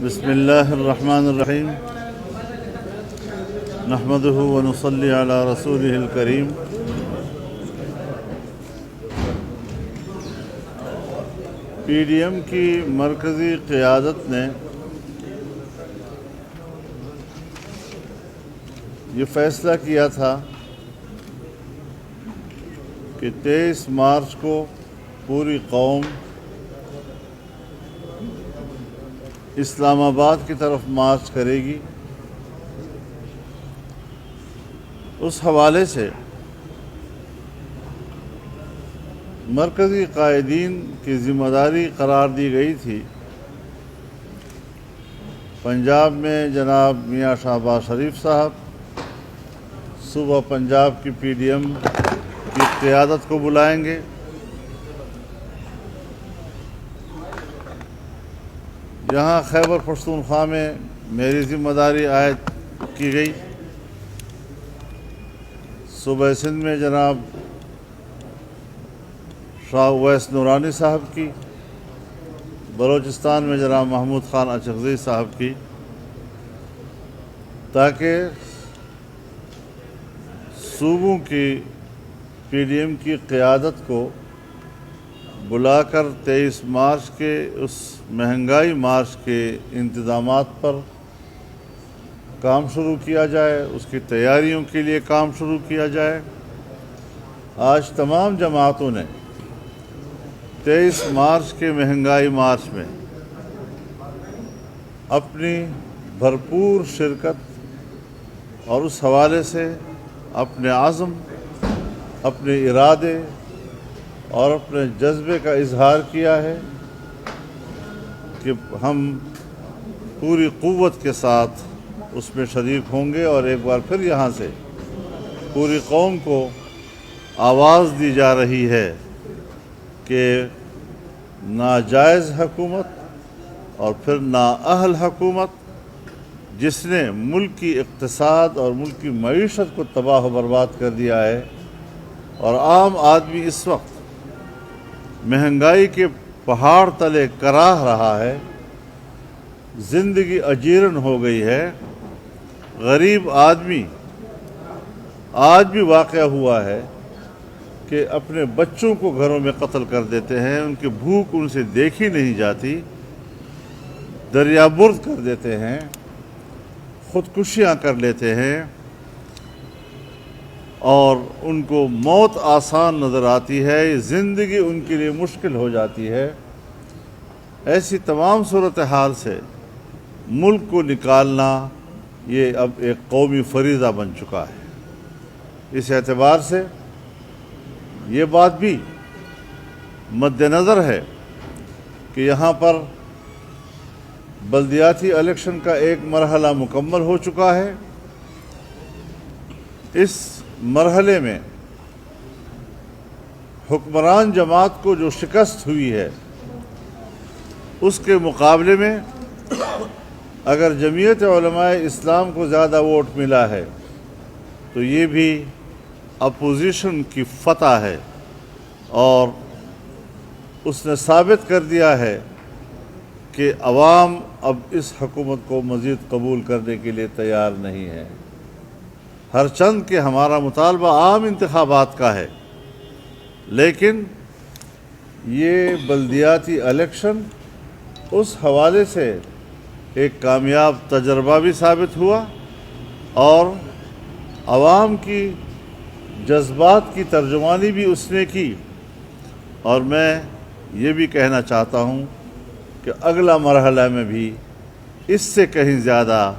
بسم اللہ الرحمن الرحیم نحمدہ ونصلی علی رسولہ الکریم پی ڈی ایم کی مرکزی قیادت نے یہ فیصلہ کیا تھا کہ 23 مارچ کو پوری قوم اسلام آباد کی طرف مارچ کرے گی۔ اس حوالے سے مرکزی قائدین کی ذمہ داری قرار دی گئی تھی۔ پنجاب میں جناب میاں شہباز شریف صاحب صوبہ پنجاب کی پی ڈی ایم کی قیادت کو بلائیں گے۔ یہاں خیبر پختونخوا میں میری ذمہ داری عائد کی گئی۔ صوبہ سندھ میں جناب شاہ اویس نورانی صاحب کی، بلوچستان میں جناب محمود خان اچغزئی صاحب کی، تاکہ صوبوں کی پی ڈی ایم کی قیادت کو بلا کر 23 مارچ کے اس مہنگائی مارچ کے انتظامات پر کام شروع کیا جائے، اس کی تیاریوں کے لیے کام شروع کیا جائے۔ آج تمام جماعتوں نے 23 مارچ کے مہنگائی مارچ میں اپنی بھرپور شرکت اور اس حوالے سے اپنے عزم، اپنے ارادے اور اپنے جذبے کا اظہار کیا ہے کہ ہم پوری قوت کے ساتھ اس میں شریک ہوں گے، اور ایک بار پھر یہاں سے پوری قوم کو آواز دی جا رہی ہے کہ ناجائز حکومت اور پھر نااہل حکومت جس نے ملک کی اقتصاد اور ملک کی معیشت کو تباہ و برباد کر دیا ہے، اور عام آدمی اس وقت مہنگائی کے پہاڑ تلے کراہ رہا ہے، زندگی اجیرن ہو گئی ہے۔ غریب آدمی آج بھی واقع ہوا ہے کہ اپنے بچوں کو گھروں میں قتل کر دیتے ہیں، ان کی بھوک ان سے دیکھی نہیں جاتی، دریا برد کر دیتے ہیں، خودکشیاں کر لیتے ہیں، اور ان کو موت آسان نظر آتی ہے، زندگی ان کے لیے مشکل ہو جاتی ہے۔ ایسی تمام صورتحال سے ملک کو نکالنا یہ اب ایک قومی فریضہ بن چکا ہے۔ اس اعتبار سے یہ بات بھی مد نظر ہے کہ یہاں پر بلدیاتی الیکشن کا ایک مرحلہ مکمل ہو چکا ہے۔ اس مرحلے میں حکمران جماعت کو جو شکست ہوئی ہے، اس کے مقابلے میں اگر جمعیت علماء اسلام کو زیادہ ووٹ ملا ہے تو یہ بھی اپوزیشن کی فتح ہے، اور اس نے ثابت کر دیا ہے کہ عوام اب اس حکومت کو مزید قبول کرنے کے لیے تیار نہیں ہے۔ ہر چند کہ ہمارا مطالبہ عام انتخابات کا ہے، لیکن یہ بلدیاتی الیکشن اس حوالے سے ایک کامیاب تجربہ بھی ثابت ہوا، اور عوام کی جذبات کی ترجمانی بھی اس نے کی۔ اور میں یہ بھی کہنا چاہتا ہوں کہ اگلا مرحلہ میں بھی اس سے کہیں زیادہ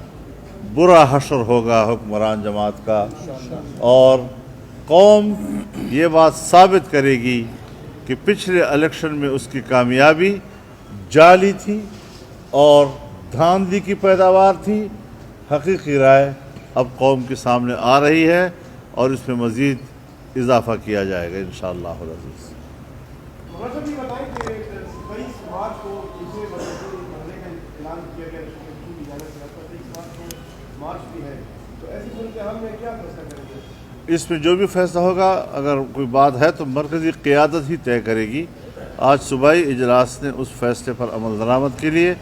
برا حشر ہوگا حکمران جماعت کا، اور قوم یہ بات ثابت کرے گی کہ پچھلے الیکشن میں اس کی کامیابی جعلی تھی اور دھاندلی کی پیداوار تھی۔ حقیقی رائے اب قوم کے سامنے آ رہی ہے، اور اس میں مزید اضافہ کیا جائے گا انشاءاللہ العزیز۔ اس میں جو بھی فیصلہ ہوگا، اگر کوئی بات ہے تو مرکزی قیادت ہی طے کرے گی۔ آج صوبائی اجلاس نے اس فیصلے پر عمل درآمد کے لیے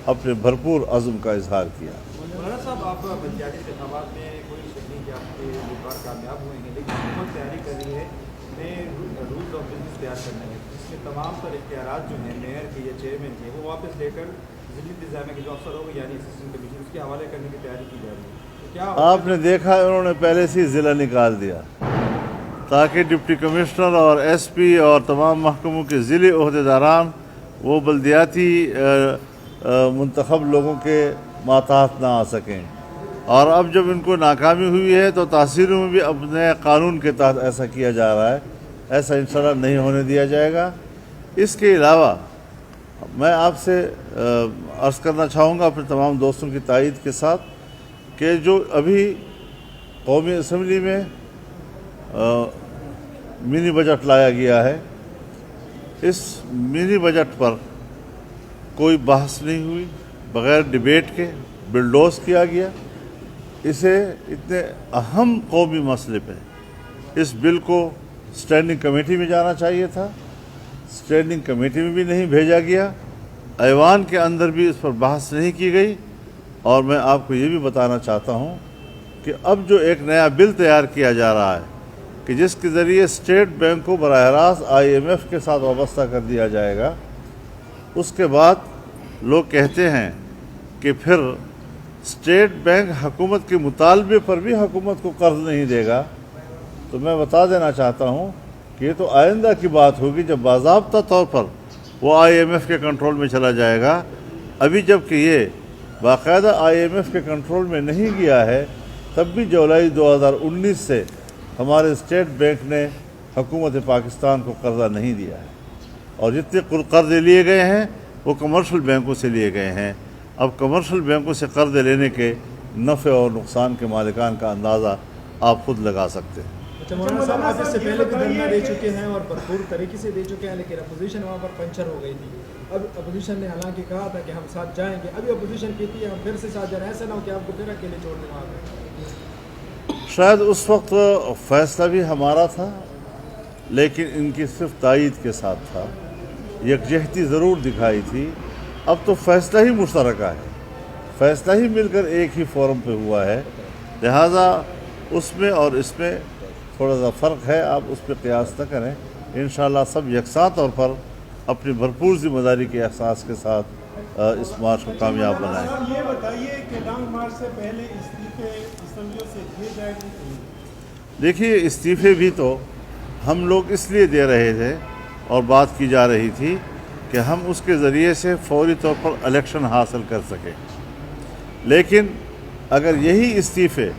اپنے بھرپور عزم کا اظہار کیا۔ مولانا صاحب، آپ بلدیاتی انتخابات میں کوئی شک نہیں کہ آپ کے امیدوار کامیاب ہوئیں گے، لیکن حکومت تیاری کر رہی ہے نئے رولز آف بزنس تیار کرنے میں، جس میں تمام تر اختیارات جو ہیں میئر کے یا چیئرمین کے وہ واپس لے کر ضلعی انتظامیہ کے جو افسر ہوگا یعنی اسسٹنٹ کمشنر اس کے حوالے کرنے کی تیاری کی جا رہی ہے۔ تو کیا آپ نے دیکھا انہوں نے پہلے سے ہی ضلع نکال دیا تاکہ ڈپٹی کمشنر اور ایس پی اور تمام محکموں کے ضلعی عہدیداران وہ بلدیاتی منتخب لوگوں کے ماتحت نہ آ سکیں، اور اب جب ان کو ناکامی ہوئی ہے تو تحصیلوں میں بھی اب نئے قانون کے تحت ایسا کیا جا رہا ہے۔ ایسا انشاءاللہ نہیں ہونے دیا جائے گا۔ اس کے علاوہ میں آپ سے عرض کرنا چاہوں گا اپنے تمام دوستوں کی تائید کے ساتھ کہ جو ابھی قومی اسمبلی میں منی بجٹ لایا گیا ہے، اس منی بجٹ پر کوئی بحث نہیں ہوئی، بغیر ڈیبیٹ کے بلڈوز کیا گیا۔ اسے اتنے اہم قومی مسئلے پہ اس بل کو اسٹینڈنگ کمیٹی میں جانا چاہیے تھا، اسٹینڈنگ کمیٹی میں بھی نہیں بھیجا گیا، ایوان کے اندر بھی اس پر بحث نہیں کی گئی۔ اور میں آپ کو یہ بھی بتانا چاہتا ہوں کہ اب جو ایک نیا بل تیار کیا جا رہا ہے کہ جس کے ذریعے اسٹیٹ بینک کو براہ راست IMF کے ساتھ وابستہ کر دیا جائے گا، اس کے بعد لوگ کہتے ہیں کہ پھر اسٹیٹ بینک حکومت کے مطالبے پر بھی حکومت کو قرض نہیں دے گا۔ تو میں بتا دینا چاہتا ہوں کہ یہ تو آئندہ کی بات ہوگی جب باضابطہ طور پر وہ IMF کے کنٹرول میں چلا جائے گا۔ ابھی جب کہ یہ باقاعدہ IMF کے کنٹرول میں نہیں گیا ہے، تب بھی جولائی 2019 سے ہمارے اسٹیٹ بینک نے حکومت پاکستان کو قرضہ نہیں دیا ہے، اور جتنے قرضے لیے گئے ہیں وہ کمرشل بینکوں سے لیے گئے ہیں۔ اب کمرشل بینکوں سے قرض لینے کے نفع اور نقصان کے مالکان کا اندازہ آپ خود لگا سکتے ہیں۔ اچھا مولانا صاحب، آپ اس سے پہلے بھی دھرنا دے چکے ہیں اور بھرپور طریقے سے دے چکے ہیں، لیکن اپوزیشن وہاں پر پنچر ہو گئی تھی۔ اب اپوزیشن نے حالانکہ کہا تھا کہ ہم ساتھ جائیں گے، ابھی اپوزیشن کہتی ہے ہم پھر سے ساتھ جا رہے ہیں، ایسا نہ ہو کہ آپ کو پھر اکیلے چھوڑ دیں وہاں پہ۔ شاید اس وقت فیصلہ بھی ہمارا تھا، لیکن ان کی صرف تائید کے ساتھ تھا، یکجہتی ضرور دکھائی تھی۔ اب تو فیصلہ ہی مشترکہ ہے، فیصلہ ہی مل کر ایک ہی فورم پہ ہوا ہے، لہٰذا اس میں اور اس میں تھوڑا سا فرق ہے، آپ اس پہ قیاس نہ کریں۔ انشاءاللہ سب یکساں طور پر اپنی بھرپور ذمہ داری کے احساس کے ساتھ اس مارچ کو کامیاب بنائیں۔ یہ بتائیے کہ لانگ مارچ سے پہلے استعفے اسمبلیوں سے دیے جائیں گے؟ دیکھیے، استعفے بھی تو ہم لوگ اس لیے دے رہے تھے اور بات کی جا رہی تھی کہ ہم اس کے ذریعے سے فوری طور پر الیکشن حاصل کر سکیں، لیکن اگر یہی استعفے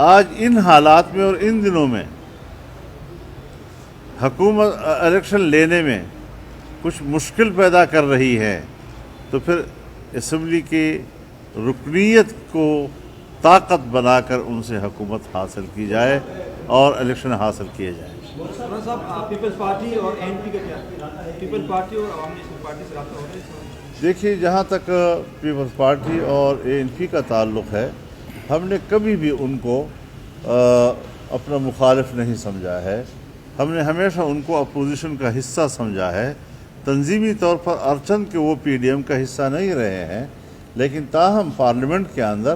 آج ان حالات میں اور ان دنوں میں حکومت الیکشن لینے میں کچھ مشکل پیدا کر رہی ہے تو پھر اسمبلی کی رکنیت کو طاقت بنا کر ان سے حکومت حاصل کی جائے اور الیکشن حاصل کیے جائیں۔ مولانا صاحب، پیپلز پارٹی اور ANP کا کیا؟ پیپلز پارٹی اور عوامی نیشنل پارٹی سے رابطہ ہو رہا ہے اس وقت؟ دیکھیے، جہاں تک پیپلز پارٹی اور ANP کا تعلق ہے، ہم نے کبھی بھی ان کو اپنا مخالف نہیں سمجھا ہے، ہم نے ہمیشہ ان کو اپوزیشن کا حصہ سمجھا ہے۔ تنظیمی طور پر ارچند کے وہ PDM کا حصہ نہیں رہے ہیں، لیکن تاہم پارلیمنٹ کے اندر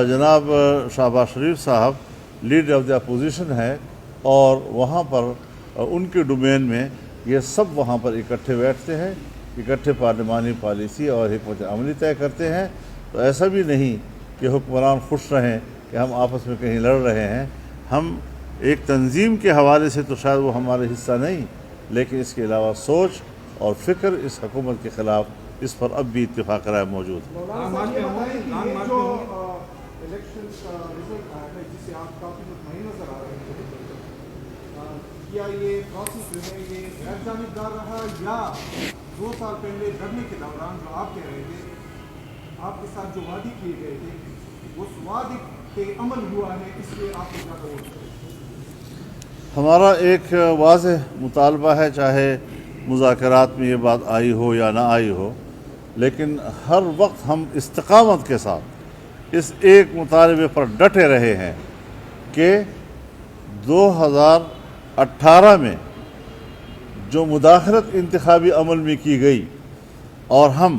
جناب شہباز شریف صاحب لیڈر آف دی اپوزیشن ہے، اور وہاں پر ان کے ڈومین میں یہ سب وہاں پر اکٹھے بیٹھتے ہیں، اکٹھے پارلیمانی پالیسی اور حکمت عملی طے کرتے ہیں۔ تو ایسا بھی نہیں کہ حکمران خوش رہیں کہ ہم آپس میں کہیں لڑ رہے ہیں۔ ہم ایک تنظیم کے حوالے سے تو شاید وہ ہمارے حصہ نہیں، لیکن اس کے علاوہ سوچ اور فکر اس حکومت کے خلاف اس پر اب بھی اتفاق رائے موجود ہے۔ مولانا صاحب یہ بتائیں کہ یہ جو الیکشن کا رزلٹ آیا ہے جسے آپ کافی مطمئن نظر آ رہے ہیں، کیا یہ پروسیس جو ہے یہ غیر جانبدار رہا، یا 2 سال پہلے دھرنے کے دوران جو آپ کہہ رہے تھے آپ کے ساتھ جو وعدے کیے گئے تھے اس وعدے پہ عمل ہوا ہے، اس لیے آپ کو زیادہ ووٹ کریں؟ ہمارا ایک واضح مطالبہ ہے، چاہے مذاکرات میں یہ بات آئی ہو یا نہ آئی ہو، لیکن ہر وقت ہم استقامت کے ساتھ اس ایک مطالبے پر ڈٹے رہے ہیں کہ 2018 میں جو مداخلت انتخابی عمل میں کی گئی اور ہم